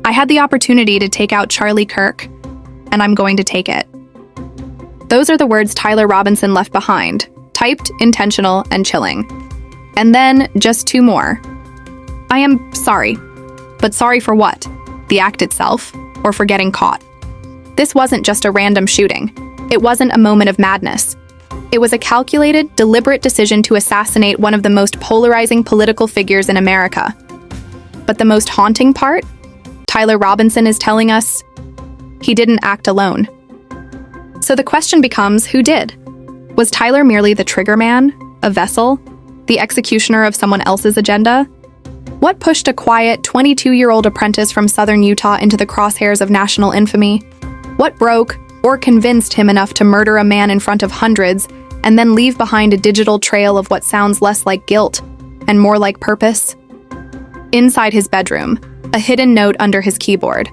I had the opportunity to take out Charlie Kirk, and I'm going to take it. Those are the words Tyler Robinson left behind, typed, intentional, and chilling. And then, just two more. I am sorry. But sorry for what? The act itself, or for getting caught? This wasn't just a random shooting. It wasn't a moment of madness. It was a calculated, deliberate decision to assassinate one of the most polarizing political figures in America. But the most haunting part? Tyler Robinson is telling us he didn't act alone. So the question becomes, who did? Was Tyler merely the trigger man, a vessel, the executioner of someone else's agenda? What pushed a quiet 22-year-old apprentice from southern Utah into the crosshairs of national infamy? What broke or convinced him enough to murder a man in front of hundreds and then leave behind a digital trail of what sounds less like guilt and more like purpose? Inside his bedroom, a hidden note under his keyboard,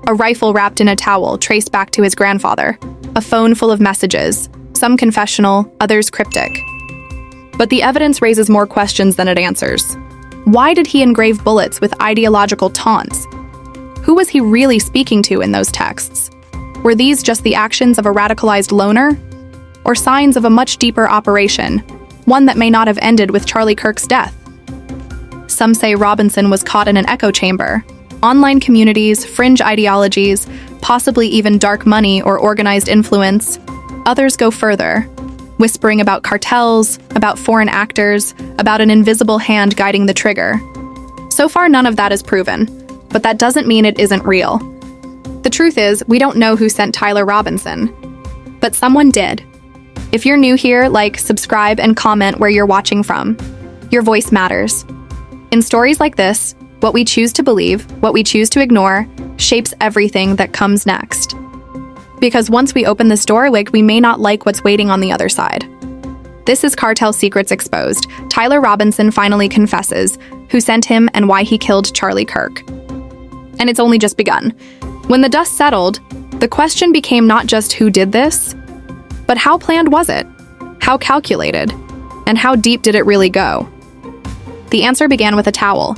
a rifle wrapped in a towel traced back to his grandfather, a phone full of messages, some confessional, others cryptic. But the evidence raises more questions than it answers. Why did he engrave bullets with ideological taunts? Who was he really speaking to in those texts? Were these just the actions of a radicalized loner? Or signs of a much deeper operation, one that may not have ended with Charlie Kirk's death? Some say Robinson was caught in an echo chamber. Online communities, fringe ideologies, possibly even dark money or organized influence. Others go further, whispering about cartels, about foreign actors, about an invisible hand guiding the trigger. So far, none of that is proven, but that doesn't mean it isn't real. The truth is, we don't know who sent Tyler Robinson, but someone did. If you're new here, like, subscribe, and comment where you're watching from. Your voice matters. In stories like this, what we choose to believe, what we choose to ignore, shapes everything that comes next. Because once we open this door, we may not like what's waiting on the other side. This is Cartel Secrets Exposed. Tyler Robinson finally confesses who sent him and why he killed Charlie Kirk. And it's only just begun. When the dust settled, the question became not just who did this, but how planned was it? How calculated? And how deep did it really go? The answer began with a towel.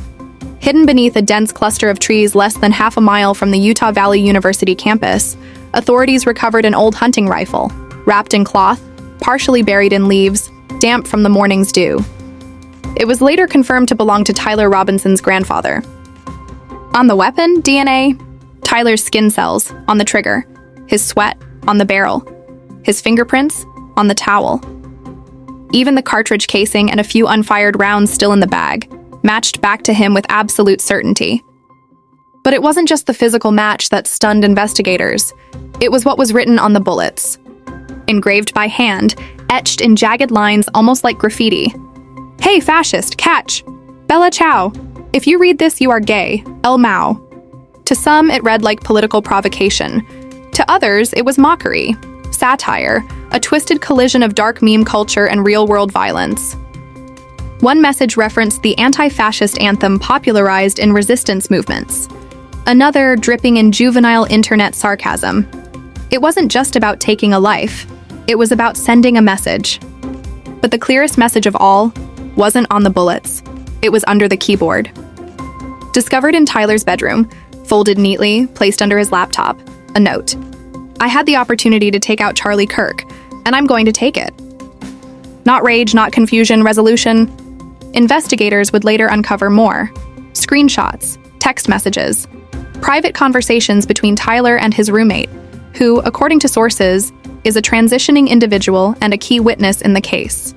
Hidden beneath a dense cluster of trees less than half a mile from the Utah Valley University campus, authorities recovered an old hunting rifle, wrapped in cloth, partially buried in leaves, damp from the morning's dew. It was later confirmed to belong to Tyler Robinson's grandfather. On the weapon, DNA, Tyler's skin cells on the trigger, his sweat on the barrel, his fingerprints on the towel. Even the cartridge casing and a few unfired rounds still in the bag matched back to him with absolute certainty. But it wasn't just the physical match that stunned investigators. It was what was written on the bullets. Engraved by hand, etched in jagged lines almost like graffiti. "Hey, fascist, catch! Bella ciao! If you read this, you are gay. El Mao." To some, it read like political provocation. To others, it was mockery, satire, a twisted collision of dark meme culture and real-world violence. One message referenced the anti-fascist anthem popularized in resistance movements. Another dripping in juvenile internet sarcasm. It wasn't just about taking a life. It was about sending a message. But the clearest message of all wasn't on the bullets. It was under the keyboard. Discovered in Tyler's bedroom, folded neatly, placed under his laptop, a note. "I had the opportunity to take out Charlie Kirk, and I'm going to take it." Not rage, not confusion, resolution. Investigators would later uncover more. Screenshots, text messages, private conversations between Tyler and his roommate, who, according to sources, is a transitioning individual and a key witness in the case.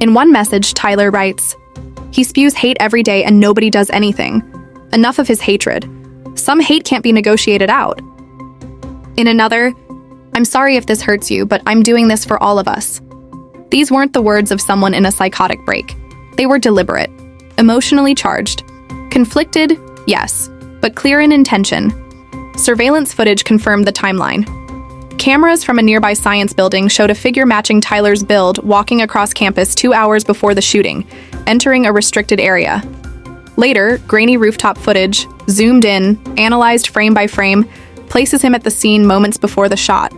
In one message, Tyler writes, "He spews hate every day and nobody does anything. Enough of his hatred. Some hate can't be negotiated out." In another, "I'm sorry if this hurts you, but I'm doing this for all of us." These weren't the words of someone in a psychotic break. They were deliberate, emotionally charged, conflicted, yes, but clear in intention. Surveillance footage confirmed the timeline. Cameras from a nearby science building showed a figure matching Tyler's build walking across campus 2 hours before the shooting, entering a restricted area. Later, grainy rooftop footage, zoomed in, analyzed frame by frame, places him at the scene moments before the shot.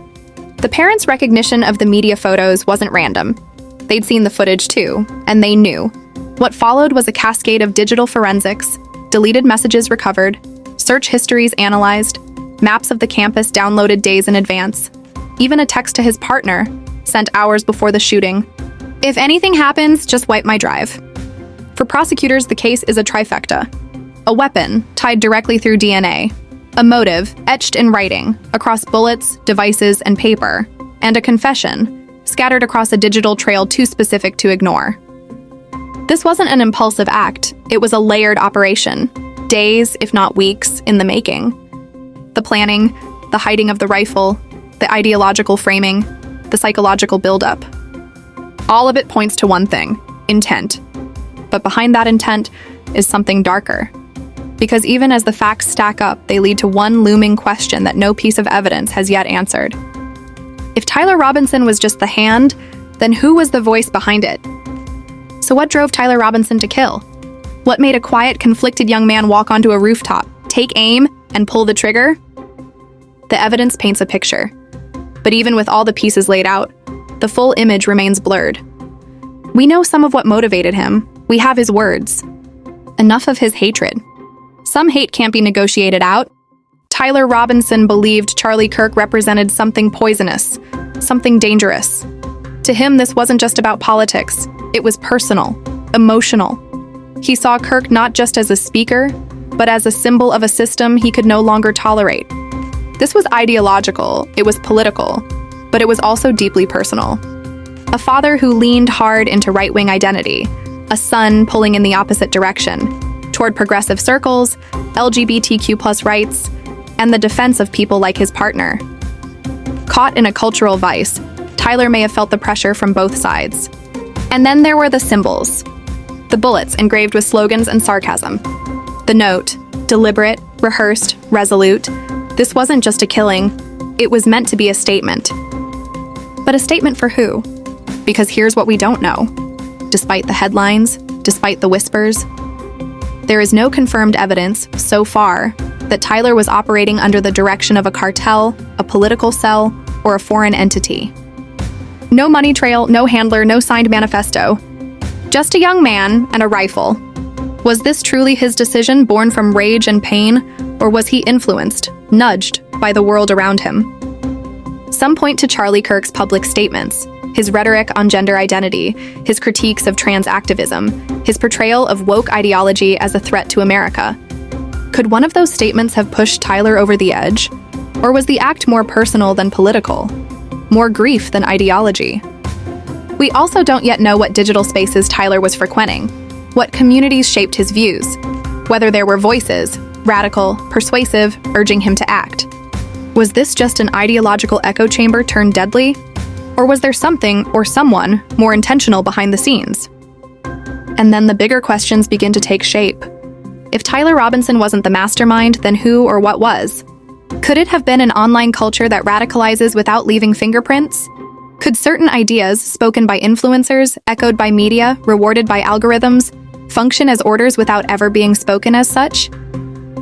The parents' recognition of the media photos wasn't random. They'd seen the footage too, and they knew. What followed was a cascade of digital forensics, deleted messages recovered, search histories analyzed, maps of the campus downloaded days in advance, even a text to his partner sent hours before the shooting. If anything happens, just wipe my drive. For prosecutors, the case is a trifecta. A weapon tied directly through DNA, a motive etched in writing across bullets, devices, and paper, and a confession scattered across a digital trail too specific to ignore. This wasn't an impulsive act, it was a layered operation, days, if not weeks, in the making. The planning, the hiding of the rifle, the ideological framing, the psychological buildup. All of it points to one thing: intent. But behind that intent is something darker. Because even as the facts stack up, they lead to one looming question that no piece of evidence has yet answered. If Tyler Robinson was just the hand, then who was the voice behind it? So what drove Tyler Robinson to kill? What made a quiet, conflicted young man walk onto a rooftop, take aim, and pull the trigger? The evidence paints a picture. But even with all the pieces laid out, the full image remains blurred. We know some of what motivated him. We have his words. Enough of his hatred. Some hate can't be negotiated out. Tyler Robinson believed Charlie Kirk represented something poisonous, something dangerous. To him, this wasn't just about politics. It was personal, emotional. He saw Kirk not just as a speaker, but as a symbol of a system he could no longer tolerate. This was ideological, it was political, but it was also deeply personal. A father who leaned hard into right-wing identity, a son pulling in the opposite direction, toward progressive circles, LGBTQ+ rights, and the defense of people like his partner. Caught in a cultural vice, Tyler may have felt the pressure from both sides. And then there were the symbols. The bullets engraved with slogans and sarcasm. The note, deliberate, rehearsed, resolute. This wasn't just a killing, it was meant to be a statement. But a statement for who? Because here's what we don't know. Despite the headlines, despite the whispers, there is no confirmed evidence, so far, that Tyler was operating under the direction of a cartel, a political cell, or a foreign entity. No money trail, no handler, no signed manifesto. Just a young man and a rifle. Was this truly his decision, born from rage and pain, or was he influenced, nudged, by the world around him? Some point to Charlie Kirk's public statements, his rhetoric on gender identity, his critiques of trans activism, his portrayal of woke ideology as a threat to America. Could one of those statements have pushed Tyler over the edge? Or was the act more personal than political? More grief than ideology? We also don't yet know what digital spaces Tyler was frequenting, what communities shaped his views, whether there were voices, radical, persuasive, urging him to act. Was this just an ideological echo chamber turned deadly? Or was there something or someone more intentional behind the scenes? And then the bigger questions begin to take shape. If Tyler Robinson wasn't the mastermind, then who or what was? Could it have been an online culture that radicalizes without leaving fingerprints? Could certain ideas, spoken by influencers, echoed by media, rewarded by algorithms, function as orders without ever being spoken as such?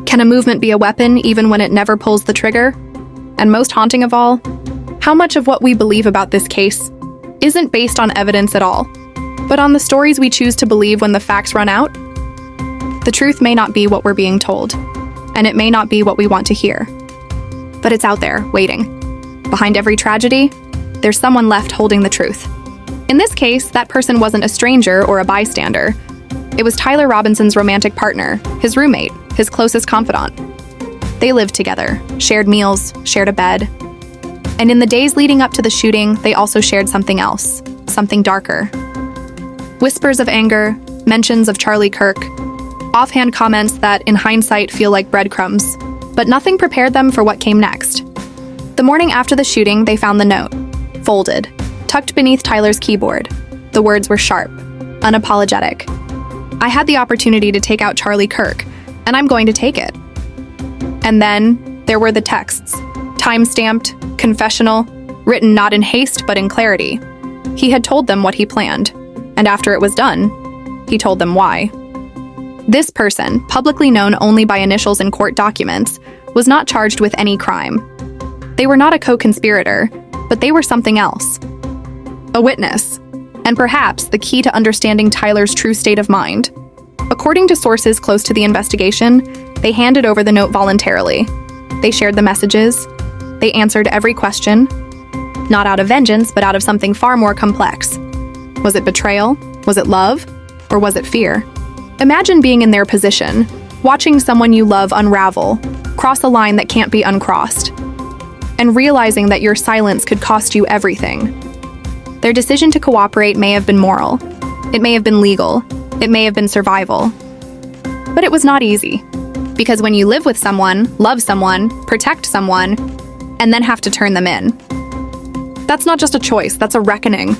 Can a movement be a weapon even when it never pulls the trigger? And most haunting of all, how much of what we believe about this case isn't based on evidence at all, but on the stories we choose to believe when the facts run out? The truth may not be what we're being told, and it may not be what we want to hear. But it's out there, waiting. Behind every tragedy, there's someone left holding the truth. In this case, that person wasn't a stranger or a bystander. It was Tyler Robinson's romantic partner, his roommate, his closest confidant. They lived together, shared meals, shared a bed. And in the days leading up to the shooting, they also shared something else, something darker. Whispers of anger, mentions of Charlie Kirk, offhand comments that, in hindsight, feel like breadcrumbs, but nothing prepared them for what came next. The morning after the shooting, they found the note, folded, tucked beneath Tyler's keyboard. The words were sharp, unapologetic. I had the opportunity to take out Charlie Kirk, and I'm going to take it. And then there were the texts, time-stamped, confessional, written not in haste but in clarity. He had told them what he planned, and after it was done, he told them why. This person, publicly known only by initials in court documents, was not charged with any crime. They were not a co-conspirator, but they were something else. A witness, and perhaps the key to understanding Tyler's true state of mind. According to sources close to the investigation, They handed over the note voluntarily. They shared the messages. They answered every question, not out of vengeance, but out of something far more complex. Was it betrayal? Was it love? Or was it fear? Imagine being in their position, watching someone you love unravel, cross a line that can't be uncrossed, and realizing that your silence could cost you everything. Their decision to cooperate may have been moral. It may have been legal. It may have been survival. But it was not easy. Because when you live with someone, love someone, protect someone, and then have to turn them in, that's not just a choice, that's a reckoning.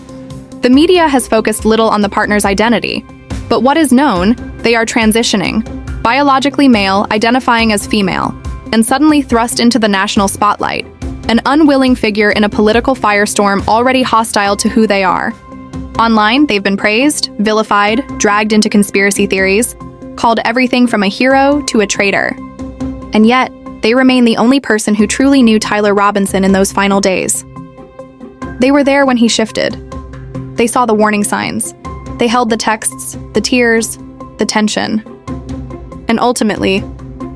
The media has focused little on the partner's identity, but what is known, they are transitioning, biologically male, identifying as female, and suddenly thrust into the national spotlight, an unwilling figure in a political firestorm already hostile to who they are. Online, they've been praised, vilified, dragged into conspiracy theories, called everything from a hero to a traitor. And yet, they remain the only person who truly knew Tyler Robinson in those final days. They were there when he shifted. They saw the warning signs. They held the texts, the tears, the tension. And ultimately,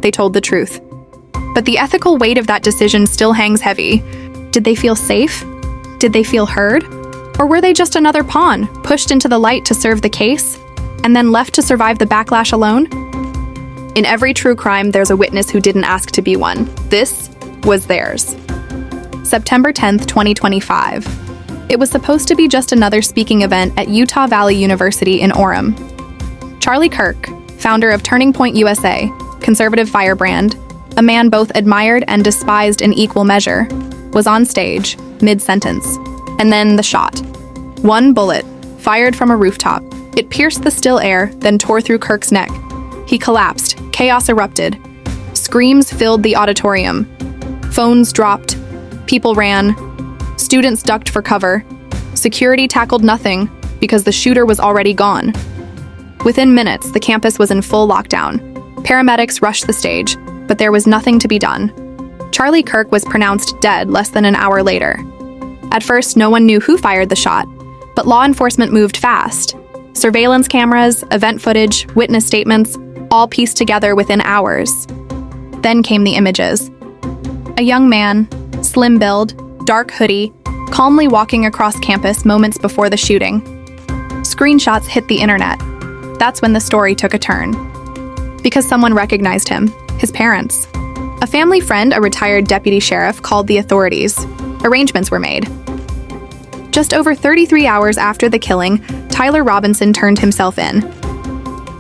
they told the truth. But the ethical weight of that decision still hangs heavy. Did they feel safe? Did they feel heard? Or were they just another pawn, pushed into the light to serve the case, and then left to survive the backlash alone? In every true crime, there's a witness who didn't ask to be one. This was theirs. September 10th, 2025. It was supposed to be just another speaking event at Utah Valley University in Orem. Charlie Kirk, founder of Turning Point USA, conservative firebrand, a man both admired and despised in equal measure, was on stage, mid-sentence. And then the shot. One bullet, fired from a rooftop. It pierced the still air, then tore through Kirk's neck. He collapsed. Chaos erupted. Screams filled the auditorium. Phones dropped. People ran. Students ducked for cover. Security tackled nothing because the shooter was already gone. Within minutes, the campus was in full lockdown. Paramedics rushed the stage, but there was nothing to be done. Charlie Kirk was pronounced dead less than an hour later. At first, no one knew who fired the shot, but law enforcement moved fast. Surveillance cameras, event footage, witness statements, all pieced together within hours. Then came the images. A young man, slim build, dark hoodie, calmly walking across campus moments before the shooting. Screenshots hit the internet. That's when the story took a turn. Because someone recognized him, his parents. A family friend, a retired deputy sheriff, called the authorities. Arrangements were made. Just over 33 hours after the killing, Tyler Robinson turned himself in.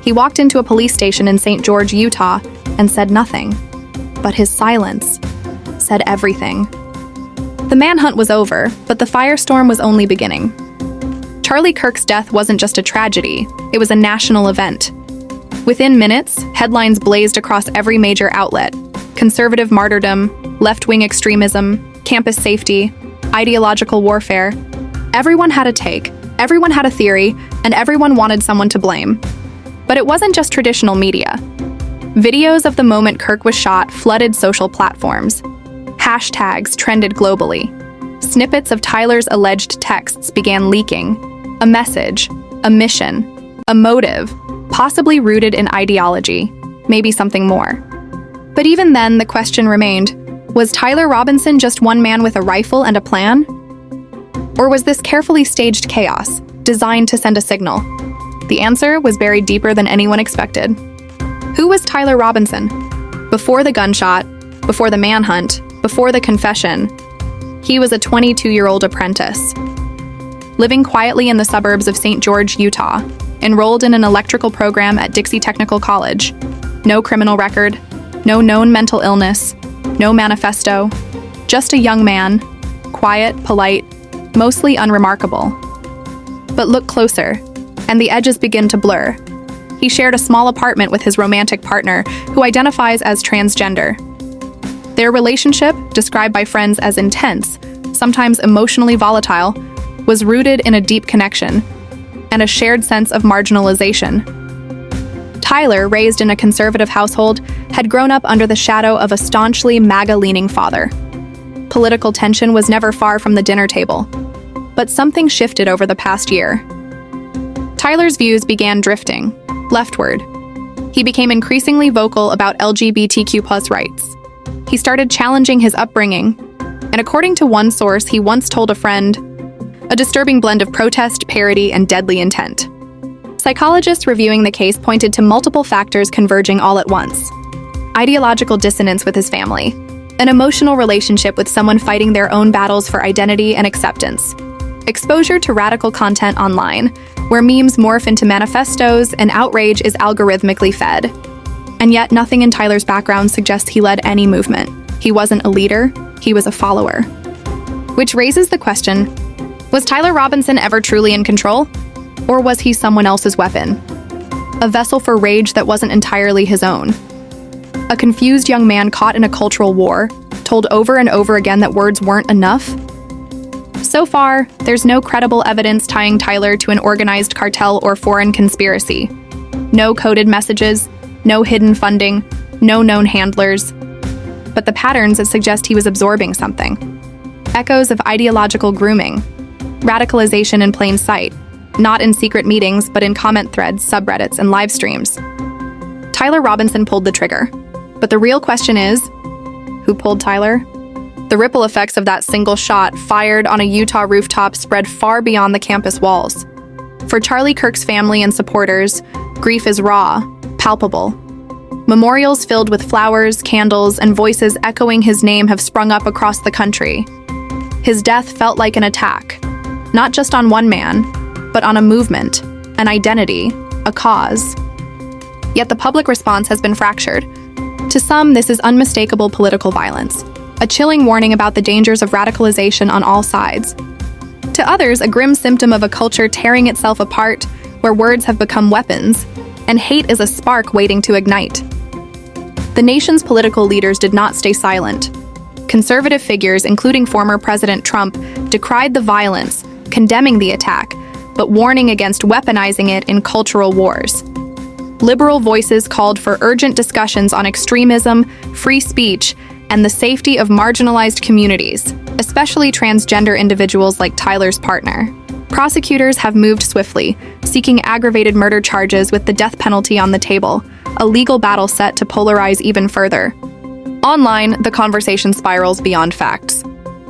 He walked into a police station in St. George, Utah, and said nothing. But his silence said everything. The manhunt was over, but the firestorm was only beginning. Charlie Kirk's death wasn't just a tragedy, it was a national event. Within minutes, headlines blazed across every major outlet: conservative martyrdom, left-wing extremism, campus safety, ideological warfare. Everyone had a take, everyone had a theory, and everyone wanted someone to blame. But it wasn't just traditional media. Videos of the moment Kirk was shot flooded social platforms. Hashtags trended globally. Snippets of Tyler's alleged texts began leaking. A message, a mission, a motive, possibly rooted in ideology, maybe something more. But even then, the question remained, was Tyler Robinson just one man with a rifle and a plan? Or was this carefully staged chaos, designed to send a signal? The answer was buried deeper than anyone expected. Who was Tyler Robinson? Before the gunshot, before the manhunt, before the confession, he was a 22-year-old apprentice. Living quietly in the suburbs of St. George, Utah, enrolled in an electrical program at Dixie Technical College. No criminal record, no known mental illness, no manifesto, just a young man, quiet, polite, mostly unremarkable. But look closer, and the edges begin to blur. He shared a small apartment with his romantic partner, who identifies as transgender. Their relationship, described by friends as intense, sometimes emotionally volatile, was rooted in a deep connection and a shared sense of marginalization. Tyler, raised in a conservative household, had grown up under the shadow of a staunchly MAGA-leaning father. Political tension was never far from the dinner table, but something shifted over the past year. Tyler's views began drifting, leftward. He became increasingly vocal about LGBTQ+ rights. He started challenging his upbringing, and according to one source, he once told a friend, "A disturbing blend of protest, parody, and deadly intent." Psychologists reviewing the case pointed to multiple factors converging all at once. Ideological dissonance with his family, an emotional relationship with someone fighting their own battles for identity and acceptance, exposure to radical content online, where memes morph into manifestos and outrage is algorithmically fed. And yet, nothing in Tyler's background suggests he led any movement. He wasn't a leader, he was a follower. Which raises the question, was Tyler Robinson ever truly in control? Or was he someone else's weapon? A vessel for rage that wasn't entirely his own. A confused young man caught in a cultural war, told over and over again that words weren't enough? So far, there's no credible evidence tying Tyler to an organized cartel or foreign conspiracy. No coded messages, no hidden funding, no known handlers. But the patterns that suggest he was absorbing something. Echoes of ideological grooming. Radicalization in plain sight. Not in secret meetings, but in comment threads, subreddits, and live streams. Tyler Robinson pulled the trigger. But the real question is, who pulled Tyler? The ripple effects of that single shot fired on a Utah rooftop spread far beyond the campus walls. For Charlie Kirk's family and supporters, grief is raw, palpable. Memorials filled with flowers, candles, and voices echoing his name have sprung up across the country. His death felt like an attack, not just on one man, but on a movement, an identity, a cause. Yet the public response has been fractured. To some, this is unmistakable political violence, a chilling warning about the dangers of radicalization on all sides. To others, a grim symptom of a culture tearing itself apart, where words have become weapons, and hate is a spark waiting to ignite. The nation's political leaders did not stay silent. Conservative figures, including former President Trump, decried the violence, condemning the attack, but warning against weaponizing it in cultural wars. Liberal voices called for urgent discussions on extremism, free speech, and the safety of marginalized communities, especially transgender individuals like Tyler's partner. Prosecutors have moved swiftly, seeking aggravated murder charges with the death penalty on the table, a legal battle set to polarize even further. Online, the conversation spirals beyond facts.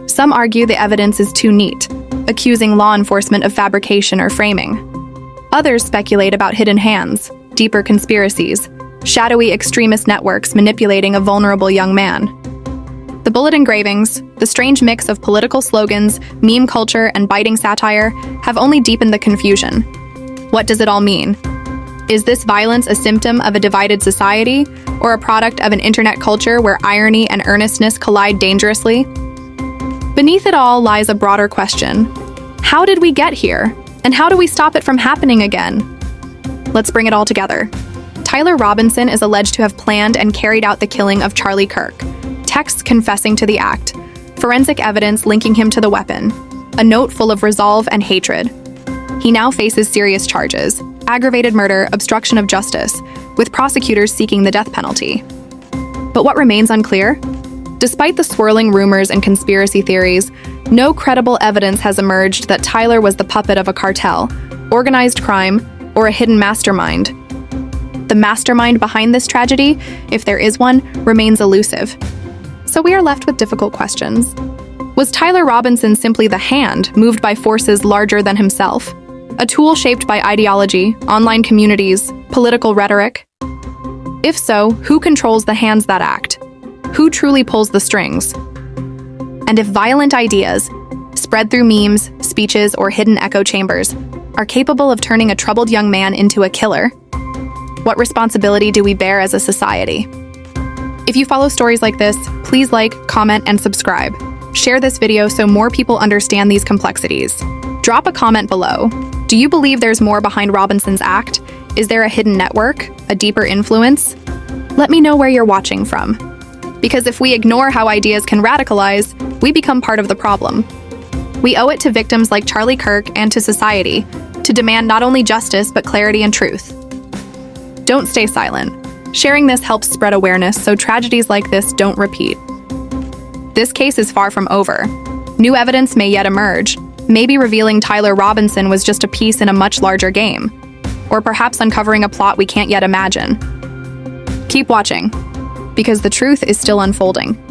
Some argue the evidence is too neat, accusing law enforcement of fabrication or framing. Others speculate about hidden hands, deeper conspiracies, shadowy extremist networks manipulating a vulnerable young man. The bullet engravings, the strange mix of political slogans, meme culture, and biting satire have only deepened the confusion. What does it all mean? Is this violence a symptom of a divided society, or a product of an internet culture where irony and earnestness collide dangerously? Beneath it all lies a broader question. How did we get here? And how do we stop it from happening again? Let's bring it all together. Tyler Robinson is alleged to have planned and carried out the killing of Charlie Kirk. Texts confessing to the act, forensic evidence linking him to the weapon, a note full of resolve and hatred. He now faces serious charges, aggravated murder, obstruction of justice, with prosecutors seeking the death penalty. But what remains unclear? Despite the swirling rumors and conspiracy theories, no credible evidence has emerged that Tyler was the puppet of a cartel, organized crime, or a hidden mastermind. The mastermind behind this tragedy, if there is one, remains elusive. So we are left with difficult questions. Was Tyler Robinson simply the hand moved by forces larger than himself? A tool shaped by ideology, online communities, political rhetoric? If so, who controls the hands that act? Who truly pulls the strings? And if violent ideas, spread through memes, speeches, or hidden echo chambers, are capable of turning a troubled young man into a killer, what responsibility do we bear as a society? If you follow stories like this, please like, comment, and subscribe. Share this video so more people understand these complexities. Drop a comment below. Do you believe there's more behind Robinson's act? Is there a hidden network, a deeper influence? Let me know where you're watching from. Because if we ignore how ideas can radicalize, we become part of the problem. We owe it to victims like Charlie Kirk and to society to demand not only justice, but clarity and truth. Don't stay silent. Sharing this helps spread awareness so tragedies like this don't repeat. This case is far from over. New evidence may yet emerge, maybe revealing Tyler Robinson was just a piece in a much larger game, or perhaps uncovering a plot we can't yet imagine. Keep watching, because the truth is still unfolding.